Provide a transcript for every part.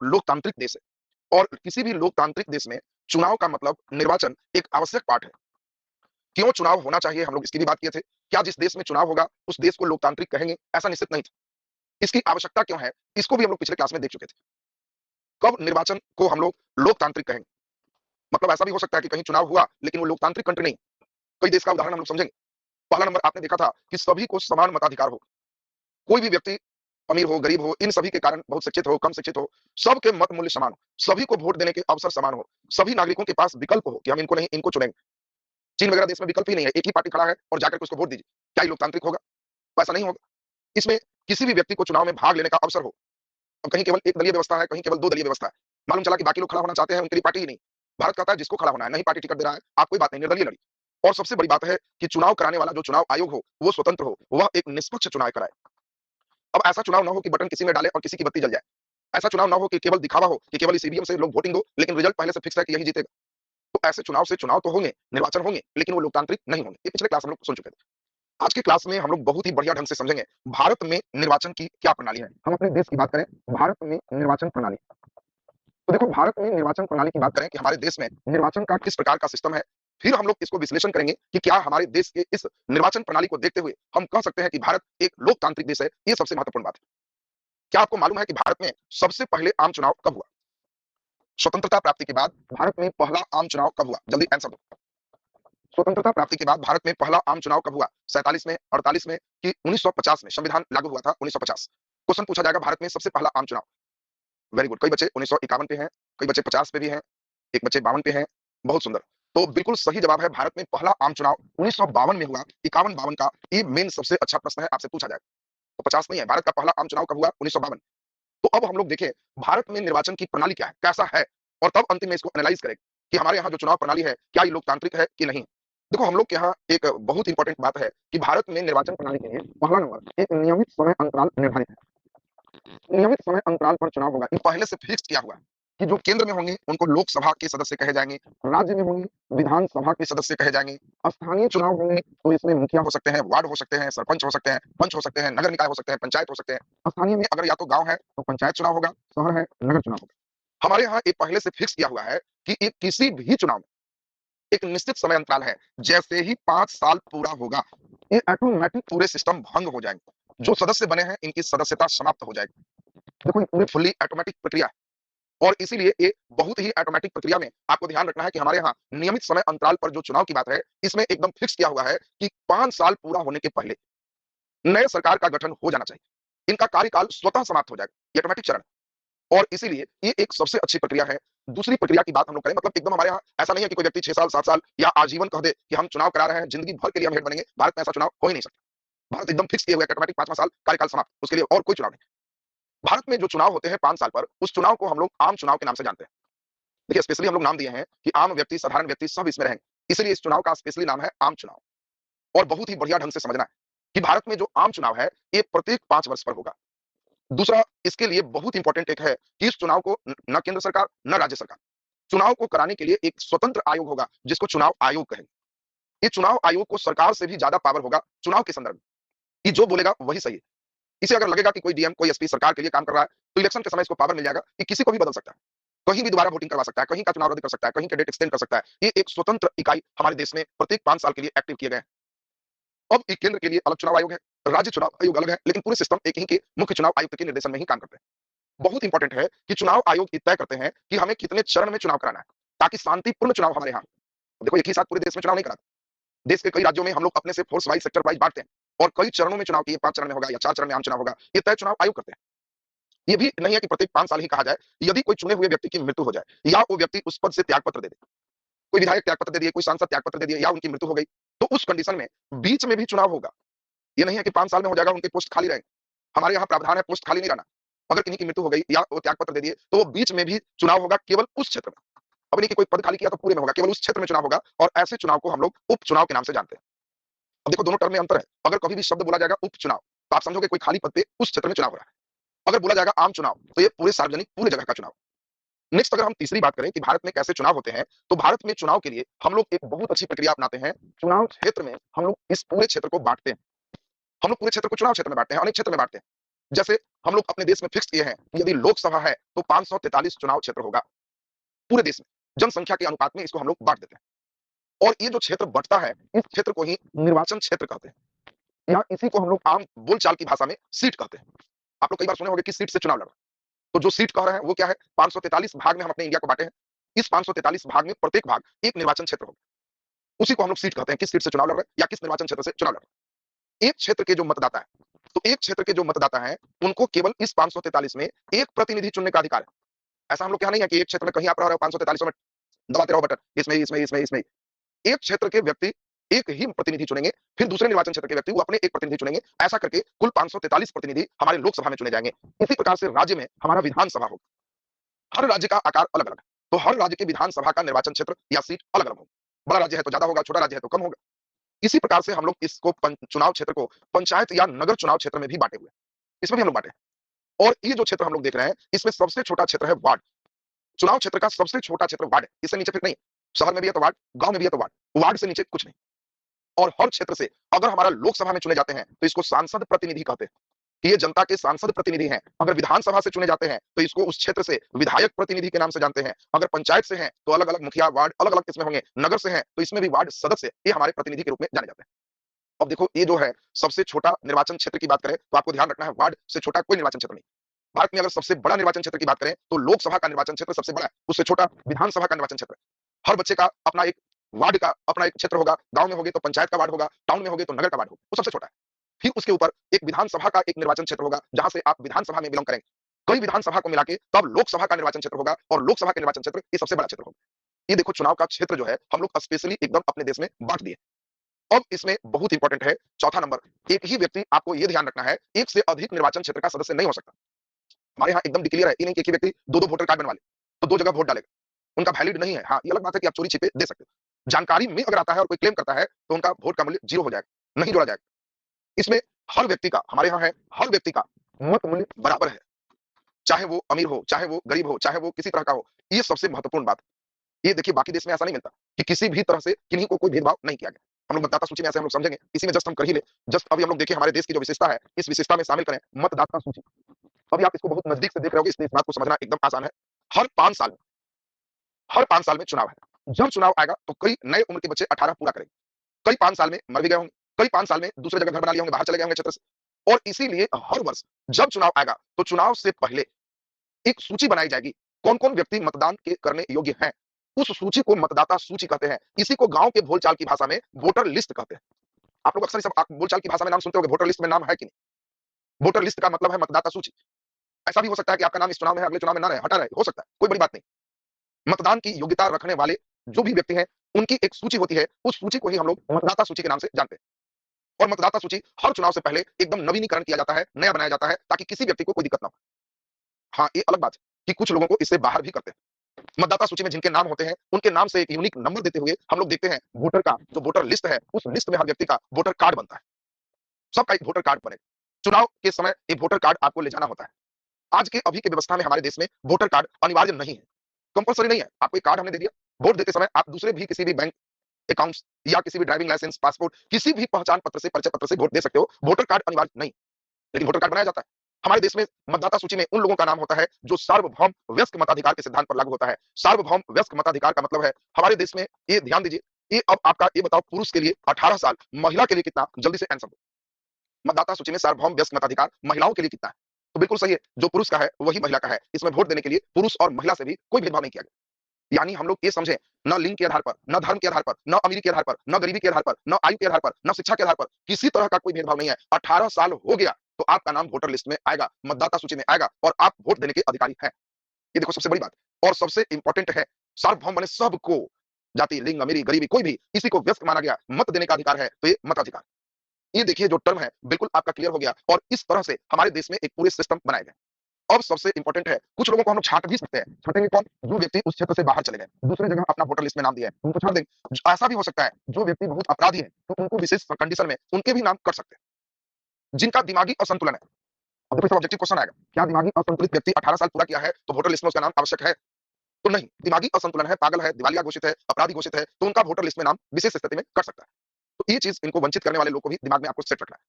लोकतांत्रिक देश है और किसी भी लोकतांत्रिक देश में चुनाव का मतलब निर्वाचन एक आवश्यक पार्ट है। क्यों चुनाव होना चाहिए हम लोग इसकी भी बात किए थे। क्या जिस देश में चुनाव होगा उस देश को लोकतांत्रिक कहेंगे? ऐसा निश्चित नहीं था। इसकी आवश्यकता क्यों है? इसको भी हम लोग पिछले क्लास में देख चुके थे। कब निर्वाचन को हम लोग लोकतांत्रिक कहेंगे? मतलब ऐसा भी हो सकता है कि कहीं चुनाव हुआ लेकिन वो लोकतांत्रिक कंट्री नहीं। कई देश का उदाहरण हम लोग समझेंगे। पहला नंबर आपने देखा था कि सभी को समान मताधिकार हो। कोई भी व्यक्ति अमीर हो, गरीब हो, इन सभी के कारण बहुत शिक्षित हो, कम शिक्षित हो, सबके मत मूल्य समान हो। सभी को वोट देने के अवसर समान हो। सभी नागरिकों के पास विकल्प हो कि हम इनको नहीं, इनको चुनेंगे। चीन वगैरह देश में विकल्प ही नहीं है। एक ही पार्टी खड़ा है और जाकर के उसको वोट दीजिए। क्या ये लोकतांत्रिक होगा? तो ऐसा नहीं होगा। इसमें किसी भी व्यक्ति को चुनाव में भाग लेने का अवसर हो। अब कहीं केवल एक दलीय व्यवस्था है, कहीं केवल दो दलीय व्यवस्था है। मालूम चला कि बाकी लोग खड़ा होना चाहते हैं, उनके लिए पार्टी ही नहीं। भारत कहता है जिसको खड़ा होना है, नहीं पार्टी टिकट दे रहा है, आप कोई बात नहीं, निर्दलीय लड़िए। और सबसे बड़ी बात है कि चुनाव कराने वाला जो चुनाव आयोग हो, वो स्वतंत्र हो, वह एक निष्पक्ष चुनाव कराए। अब ऐसा चुनाव ना हो कि बटन किसी में डाले और किसी की बत्ती जल जाए। ऐसा चुनाव ना हो कि केवल दिखावा हो कि केवल इस ईवीएम से लोग वोटिंग दो, लेकिन रिजल्ट पहले से फिक्स है कि यही जीतेगा। तो ऐसे चुनाव से चुनाव तो होंगे, निर्वाचन होंगे, लेकिन वो लोकतांत्रिक नहीं होंगे। ये पिछले क्लास हम लोग सुन चुके थे। आज की क्लास में हम लोग बहुत ही बढ़िया ढंग से समझेंगे भारत में निर्वाचन की क्या प्रणाली है। हम अपने देश की बात करें, भारत में निर्वाचन प्रणाली। तो देखो भारत में निर्वाचन प्रणाली की बात करें कि हमारे देश में निर्वाचन का किस प्रकार का सिस्टम है। फिर हम लोग इसको विश्लेषण करेंगे कि क्या हमारे देश के इस निर्वाचन प्रणाली को देखते हुए हम कह सकते हैं कि भारत एक लोकतांत्रिक देश है। ये सबसे महत्वपूर्ण बात है। क्या आपको मालूम है कि भारत में सबसे पहले आम चुनाव कब हुआ? स्वतंत्रता प्राप्ति के बाद भारत में पहला आम चुनाव कब हुआ? जल्दी आंसर दो। स्वतंत्रता प्राप्ति के बाद भारत में पहला आम चुनाव कब हुआ? 47 में, 48 में कि 1950 में? संविधान लागू हुआ था 1950। क्वेश्चन पूछा जाएगा भारत में सबसे पहला आम चुनाव। Very good. कई बच्चे 1951 पे हैं, कई बच्चे 50 पे भी हैं, एक बच्चे 52 पे हैं। बहुत सुंदर। तो बिल्कुल सही जवाब है, भारत में पहला आम चुनाव 1952 में हुआ। 51-52 का ये मेन सबसे अच्छा प्रश्न है, आपसे पूछा जाएगा। तो 50 नहीं है, भारत का पहला आम चुनाव कब हुआ? 1952। तो अब हम लोग देखें भारत में निर्वाचन की प्रणाली क्या है, कैसा है, और तब अंतिम में इसको एनालाइज करें कि हमारे यहाँ जो चुनाव प्रणाली है क्या ये लोकतांत्रिक है कि नहीं। देखो हम लोग के यहाँ एक बहुत इंपॉर्टेंट बात है कि भारत में निर्वाचन प्रणाली के लिए पहला नंबर एक नियमित समय अंतराल निर्धारित है। नियमित समय अंतराल पर चुनाव होगा, ये पहले से फिक्स किया हुआ है कि जो केंद्र में होंगे उनको लोकसभा के सदस्य कहे जाएंगे, राज्य में होंगे विधानसभा के सदस्य कहे जाएंगे। स्थानीय चुनाव होंगे तो इसमें मुखिया हो सकते हैं, वार्ड हो सकते हैं, सरपंच हो सकते हैं, पंच हो सकते हैं, नगर निकाय हो सकते हैं, पंचायत हो सकते हैं। स्थानीय में अगर या तो गांव है तो पंचायत चुनाव होगा, शहर है नगर चुनाव होगा। हमारे यहाँ एक पहले से फिक्स किया हुआ है कि एक किसी भी चुनाव में एक निश्चित समय अंतराल है। जैसे ही 5 साल पूरा होगा ये ऑटोमेटिक पूरे सिस्टम भंग हो जाएंगे। जो सदस्य बने हैं इनकी सदस्यता समाप्त हो जाएगी। देखो ये पूरी फुल्ली ऑटोमेटिक प्रक्रिया है और इसीलिए ये बहुत ही ऑटोमेटिक प्रक्रिया में आपको ध्यान रखना है कि हमारे यहाँ नियमित समय अंतराल पर जो चुनाव की बात है इसमें एकदम फिक्स किया हुआ है कि 5 साल पूरा होने के पहले नए सरकार का गठन हो जाना चाहिए। इनका कार्यकाल स्वतः समाप्त हो जाएगा। ये ऑटोमेटिक चरण और इसीलिए ये एक सबसे अच्छी प्रक्रिया है। दूसरी प्रक्रिया की बात हम लोग करें, मतलब एकदम हमारे यहाँ ऐसा नहीं है कि कोई व्यक्ति 6 साल 7 साल या आजीवन कह दे कि हम चुनाव करा रहे हैं, जिंदगी भर के लिए हम हेड बनेंगे। भारत में ऐसा चुनाव हो ही नहीं सकता। भारत एकदम फिक्स किए हुए ऑटोमेटिक 5वां साल कार्यकाल समाप्त, उसके लिए और कोई चुनाव नहीं। भारत में जो चुनाव होते हैं 5 साल पर, उस चुनाव को हम लोग आम चुनाव के नाम से जानते हैं। देखिए स्पेशली हम लोग नाम दिए हैं कि आम व्यक्ति, साधारण व्यक्ति सब इसमें रहेंगे। इसलिए इस चुनाव का स्पेशली नाम है आम चुनाव। और बहुत ही बढ़िया ढंग से समझना है कि भारत में जो आम चुनाव है ये प्रत्येक 5 वर्ष पर होगा। दूसरा इसके लिए बहुत इंपॉर्टेंट एक है कि इस चुनाव को न केंद्र सरकार न राज्य सरकार, चुनाव को कराने के लिए एक स्वतंत्र आयोग होगा जिसको चुनाव आयोग कहेंगे। ये चुनाव आयोग को सरकार से भी ज्यादा पावर होगा चुनाव के संदर्भ में। ये जो बोलेगा वही सही है। इसे अगर लगेगा कि कोई डीएम कोई एसपी सरकार के लिए काम कर रहा है तो इलेक्शन के समय इसको पावर मिल जाएगा कि किसी को भी बदल सकता है, कहीं भी दोबारा वोटिंग करवा सकता है, कहीं का चुनाव रद्द कर सकता है, कहीं का डेट एक्सटेंड कर सकता है। ये एक स्वतंत्र इकाई हमारे देश में प्रत्येक 5 साल के लिए एक्टिव किए गए हैं। अब एक केंद्र के लिए अलग चुनाव आयोग है, राज्य चुनाव आयोग अलग है, लेकिन पूरे सिस्टम एक ही के मुख्य चुनाव आयुक्त के निर्देशन में ही काम करते हैं। बहुत इंपॉर्टेंट है कि चुनाव आयोग ये तय करते हैं कि हमें कितने चरण में चुनाव कराना है ताकि शांतिपूर्ण चुनाव हमारे यहाँ। देखो एक ही साथ पूरे देश में चुनाव नहीं कराते। देश के कई राज्यों में हम लोग अपने से फोर्स वाइज सेक्टर वाइज बांटते हैं और कई चरणों में चुनाव किए, 5 चरण में होगा या 4 चरण में आम चुनाव होगा, ये तय चुनाव आयोग करते हैं। ये भी नहीं है कि प्रत्येक 5 साल ही कहा जाए। यदि कोई चुने हुए व्यक्ति की मृत्यु हो जाए या वो व्यक्ति उस पद से त्याग पत्र दे दे, कोई विधायक त्याग पत्र दे दिए, कोई सांसद त्याग पत्र दे दिए या उनकी मृत्यु हो गई, तो उस कंडीशन में बीच में भी चुनाव होगा। ये नहीं है कि 5 साल में हो जाएगा, उनके पोस्ट खाली रहेंगे। हमारे यहाँ प्रावधान है पोस्ट खाली नहीं रहना। अगर किन्हीं की मृत्यु हो गई या वो त्याग पत्र दे दिए तो वो बीच में भी चुनाव होगा, केवल उस क्षेत्र में। अब नहीं कि कोई पद खाली किया तो पूरे में होगा, केवल उस क्षेत्र में चुनाव होगा और ऐसे चुनाव को हम लोग उपचुनाव के नाम से जानते हैं। अब देखो दोनों टर्म में अंतर है। अगर कभी भी शब्द बोला जाएगा उपचुनाव तो आप समझोगे कोई खाली पद पे उस क्षेत्र में चुनाव हो रहा है। अगर बोला जाएगा आम चुनाव तो ये पूरे सार्वजनिक पूरे जगह का चुनाव। नेक्स्ट अगर हम तीसरी बात करें कि भारत में कैसे चुनाव होते हैं, तो भारत में चुनाव के लिए हम लोग एक बहुत अच्छी प्रक्रिया अपनाते हैं। चुनाव क्षेत्र में हम लोग इस पूरे क्षेत्र को बांटते हैं। हम लोग पूरे क्षेत्र को चुनाव क्षेत्र में बांटते हैं, अनेक क्षेत्र में बांटते हैं। जैसे हम लोग अपने देश में फिक्स किए हैं कि यदि लोकसभा है तो 543 चुनाव क्षेत्र होगा पूरे देश में। जनसंख्या के अनुपात में इसको हम लोग बांट देते हैं और ये जो क्षेत्र बंटता है इस क्षेत्र को ही निर्वाचन क्षेत्र कहते हैं, या इसी को हम लोग आम बोलचाल की भाषा में सीट कहते हैं। आप लोग कई बार सुने होंगे कि सीट से चुनाव लड़ रहा है। तो जो सीट कह रहे हैं वो क्या है, 543 भाग में हम अपने इंडिया को बांटे हैं। इस 543 भाग में प्रत्येक भाग एक निर्वाचन क्षेत्र होगा, उसी को हम लोग सीट कहते हैं। किस सीट से चुनाव लड़ रहे हैं या किस निर्वाचन क्षेत्र से चुनाव लड़ रहे हैं। एक क्षेत्र के जो मतदाता है, तो एक क्षेत्र के जो मतदाता है उनको केवल इस 543 में एक प्रतिनिधि चुनने का अधिकार है। ऐसा हम लोग क्या नहीं है कि एक क्षेत्र में कहीं आप रह रहे हो 543 में दबाते रहो बटन, इसमें एक क्षेत्र के व्यक्ति एक ही प्रतिनिधि चुनेंगे, फिर दूसरे निर्वाचन क्षेत्र के व्यक्ति वो अपने एक प्रतिनिधि चुनेंगे। ऐसा करके कुल 543 प्रतिनिधि हमारे लोकसभा में चुने जाएंगे। इसी प्रकार से राज्य में हमारा विधानसभा होगा। हर राज्य का आकार अलग अलग है, तो हर राज्य के विधानसभा का निर्वाचन क्षेत्र या सीट अलग अलग होगा। बड़ा राज्य है तो ज्यादा होगा, छोटा राज्य है तो कम होगा। इसी प्रकार से हम लोग इसको चुनाव क्षेत्र को पंचायत या नगर चुनाव क्षेत्र में भी बांटे हुए, इसमें भी हम लोग बांटे हैं। और ये जो क्षेत्र हम लोग देख रहे हैं इसमें सबसे छोटा क्षेत्र है वार्ड। चुनाव क्षेत्र का सबसे छोटा क्षेत्र वार्ड है, इससे नीचे फिर नहीं। शहर में भी है तो वार्ड, गांव में भी है तो वार्ड, वार्ड से नीचे कुछ नहीं। और हर क्षेत्र से अगर हमारा लोकसभा में चुने जाते हैं तो इसको सांसद प्रतिनिधि कहते हैं कि ये जनता के सांसद प्रतिनिधि हैं। अगर विधानसभा से चुने जाते हैं तो इसको उस क्षेत्र से विधायक प्रतिनिधि के नाम से जानते हैं। अगर पंचायत से हैं तो अलग अलग मुखिया वार्ड अलग अलग इसमें होंगे। नगर से हैं तो इसमें भी वार्ड सदस्य ये हमारे प्रतिनिधि के रूप में जाने जाते हैं। अब देखो ये जो है सबसे छोटा निर्वाचन क्षेत्र की बात करें तो आपको ध्यान रखना है वार्ड से छोटा कोई निर्वाचन क्षेत्र नहीं। भारत में अगर सबसे बड़ा निर्वाचन क्षेत्र की बात करें तो लोकसभा का निर्वाचन क्षेत्र सबसे बड़ा है, उससे छोटा विधानसभा का निर्वाचन क्षेत्र है। हर बच्चे का अपना एक वार्ड का अपना एक क्षेत्र होगा। गांव में होगे तो पंचायत का वार्ड होगा, टाउन में होगे तो नगर का वार्ड होगा, वो सबसे छोटा है। फिर उसके ऊपर एक विधानसभा का एक निर्वाचन क्षेत्र होगा जहां से आप विधानसभा में बिलोंग करेंगे। कई विधानसभा को मिला के तब लोकसभा का निर्वाचन क्षेत्र होगा और लोकसभा के निर्वाचन क्षेत्र ये सबसे बड़ा क्षेत्र होगा। ये देखो चुनाव का क्षेत्र जो है हम लोग स्पेशली एकदम अपने देश में बांट दिए। अब इसमें बहुत इंपॉर्टेंट है चौथा नंबर, एक ही व्यक्ति, आपको यह ध्यान रखना है, एक से अधिक निर्वाचन क्षेत्र का सदस्य नहीं हो सकता। हमारे यहाँ एकदम क्लियर है, ये नहीं कि एक ही व्यक्ति दो वोटर कार्ड बनवा ले तो दो जगह वोट डालेगा, उनका वैलिड नहीं है। हाँ, ये अलग बात है कि आप चोरी छिपे दे सकते हो। जानकारी में अगर आता है और कोई क्लेम करता है तो उनका वोट का मूल्य 0 हो जाएगा, नहीं जोड़ा जाएगा। इसमें हर व्यक्ति का, हमारे यहाँ है, हर व्यक्ति का मत मूल्य बराबर है, चाहे वो अमीर हो, चाहे वो गरीब हो, चाहे वो किसी तरह का हो। ये सबसे महत्वपूर्ण बात। ये देखिए बाकी देश में ऐसा नहीं मिलता कि किसी भी तरह से किन्हीं को कोई भेदभाव नहीं किया गया। हम लोग मतदाता सूची में ऐसे हम लोग समझेंगे, इसी में जस्ट हम कर ही ले। जस्ट अभी हम लोग देखें हमारे देश की जो विशेषता है, इस विशेषता में शामिल करें मतदाता सूची। अभी आप इसको बहुत नजदीक से देख रहे होगे, इसलिए इस बात को समझना एकदम आसान है। हर 5 साल हर 5 साल में चुनाव है। जब चुनाव आएगा तो कई नए उम्र के बच्चे 18 पूरा करेंगे। कई 5 साल में मर भी गए होंगे, कई 5 साल में दूसरे जगह घर बना लिए होंगे, बाहर चले गए होंगे क्षेत्र से। और इसीलिए हर वर्ष जब चुनाव आएगा तो चुनाव से पहले एक सूची बनाई जाएगी, कौन-कौन व्यक्ति मतदान के करने योग्य हैं। उस सूची को मतदाता सूची कहते हैं। इसी को गाँव के बोलचाल की भाषा में वोटर लिस्ट कहते हैं। आप लोग अक्सर सब बोलचाल की भाषा में नाम सुनते होंगे, वोटर लिस्ट में नाम है कि नहीं? वोटर लिस्ट का मतलब है मतदाता सूची। ऐसा भी हो सकता है कि आपका नाम इस चुनाव में है, अगले चुनाव में ना रहे, हटा रहे, हो सकता है, कोई बड़ी बात नहीं। मतदान की योग्यता रखने वाले जो भी व्यक्ति हैं, उनकी एक सूची होती है, उस सूची को ही हम लोग मतदाता सूची के नाम से जानते हैं। और मतदाता सूची हर चुनाव से पहले एकदम नवीनीकरण किया जाता है, नया बनाया जाता है ताकि किसी व्यक्ति को कोई दिक्कत ना हो। हाँ, ये अलग बात है कि कुछ लोगों को इससे बाहर भी करते हैं। मतदाता सूची में जिनके नाम होते हैं, उनके नाम से एक यूनिक नंबर देते हुए हम लोग देखते हैं वोटर का जो वोटर लिस्ट है, उस लिस्ट में हर व्यक्ति का वोटर कार्ड बनता है। सबका एक वोटर कार्ड बनेगा। चुनाव के समय एक वोटर कार्ड आपको ले जाना होता है। आज के अभी की व्यवस्था में हमारे देश में वोटर कार्ड अनिवार्य नहीं है, कंपल्सरी नहीं है। आपको एक कार्ड हमने दे दिया, वोट देते समय आप दूसरे भी किसी भी बैंक अकाउंट्स या किसी भी ड्राइविंग लाइसेंस, पासपोर्ट, किसी भी पहचान पत्र से, परिचय पत्र से वोट दे सकते हो। वोटर कार्ड अनिवार्य नहीं, लेकिन वोटर कार्ड बनाया जाता है। हमारे देश में मतदाता सूची में उन लोगों का नाम होता है जो सार्वभौम वयस्क मताधिकार के सिद्धांत पर लागू होता है। सार्वभौम वयस्क मताधिकार का मतलब है हमारे देश में, ये ध्यान दीजिए, ये अब आपका ये बताओ पुरुष के लिए 18 साल, महिला के लिए कितना, जल्दी से आंसर दो। मतदाता सूची में सार्वभौम व्यस्क मताधिकार महिलाओं के लिए कितना है? तो बिल्कुल सही है, जो पुरुष का है वही महिला का है। इसमें वोट देने के लिए पुरुष और महिला से भी कोई भेदभाव नहीं किया गया। यानी हम लोग ये समझे, न लिंग के आधार पर, न धर्म के आधार पर, न अमीरी के आधार पर, न गरीबी के आधार पर, न आयु के आधार पर, न शिक्षा के आधार पर, किसी तरह का कोई भेदभाव नहीं है। 18 साल हो गया तो आपका नाम वोटर लिस्ट में आएगा, मतदाता सूची में आएगा और आप वोट देने के अधिकारी हैं। ये देखो सबसे बड़ी बात और सबसे इंपॉर्टेंट है, सार्वभौम माने सबको, जाति, लिंग, अमीरी, गरीबी, कोई भी इसी को व्यस्क माना गया, मत देने का अधिकार है, तो ये मताधिकार। ये देखिए जो टर्म है बिल्कुल आपका क्लियर हो गया और इस तरह से हमारे देश में एक पूरे सिस्टम बनाए गए। अब सबसे इंपॉर्टेंट है, कुछ लोगों को हम लोग छांट भी सकते हैं। छांटेंगे कौन? जो व्यक्ति उस क्षेत्र से बाहर चले गए, दूसरे जगह अपना वोटर लिस्ट में नाम दिया है, उनको छांट देंगे। ऐसा भी हो सकता है जो व्यक्ति बहुत अपराधी है तो उनको विशेष कंडीशन में उनके भी नाम कर सकते हैं। जिनका दिमागी असंतुलन है, अब देखो ऑब्जेक्टिव क्वेश्चन आएगा, क्या दिमागी असंतुलित व्यक्ति 18 साल पूरा किया है तो वोटर लिस्ट में उसका नाम आवश्यक है? तो नहीं। दिमागी असंतुलन है, पागल है, दिवालिया घोषित है, अपराधी घोषित है, तो उनका वोटर लिस्ट में नाम विशेष स्थिति में कर सकता है। तो ये चीज इनको वंचित करने वाले लोग को भी दिमाग में आपको सेट रखना है।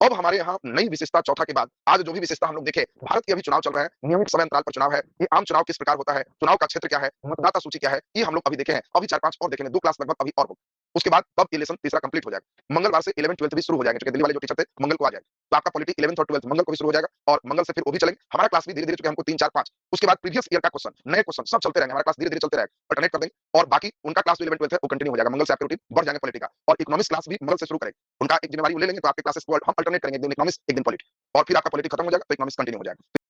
अब हमारे यहाँ नई विशेषता चौथा के बाद आज जो भी विशेषता हम लोग देखें, भारत के अभी चुनाव चल रहे हैं, नियमित समय अंतराल पर चुनाव है। ये आम चुनाव किस प्रकार होता है, चुनाव का क्षेत्र क्या है, मतदाता सूची क्या है, ये हम लोग अभी देखे हैं। अभी 4-5 और देखेंगे, 2 क्लास लगभग अभी और होगी। उसके बाद तब इलेक्शन तीसरा कंप्लीट हो जाएगा। मंगलवार से 11th-12th भी शुरू हो जाएंगे, क्योंकि दिल्ली वाले जो टीचर थे, मंगल को आ जाएगा। तो आपका पॉलिटी 11th और 12th मंगल को भी शुरू हो जाएगा और मंगल से फिर वो भी चलेंगे। हमारा क्लास भी धीरे-धीरे, चूंकि हमको 3, 4, 5 उसके बाद प्रीवियस ईयर का क्वेश्चन, नए क्वेश्चन सब चलते रहेंगे। हमारा क्लास धीरे-धीरे चलते रहेगा, अल्टरनेट कर देंगे और बाकी उनका क्लास जो 11th-12th है वो कंटिन्यू हो जाएगा। मंगल से आपकी रूटीन बढ़ जाएंगे पॉलिटी का और इकोनॉमिक्स क्लास भी मंगल से शुरू करेंगे। उनका एक जिम्मेवारी वो ले लेंगे, तो आपके क्लासेस को हम अल्टरनेट करेंगे, एक दिन इकोनॉमिक्स, एक दिन पॉलिटी और फिर आपका पॉलिटी खत्म हो जाएगा, तो इकोनॉमिक्स कंटिन्यू हो जाएगा।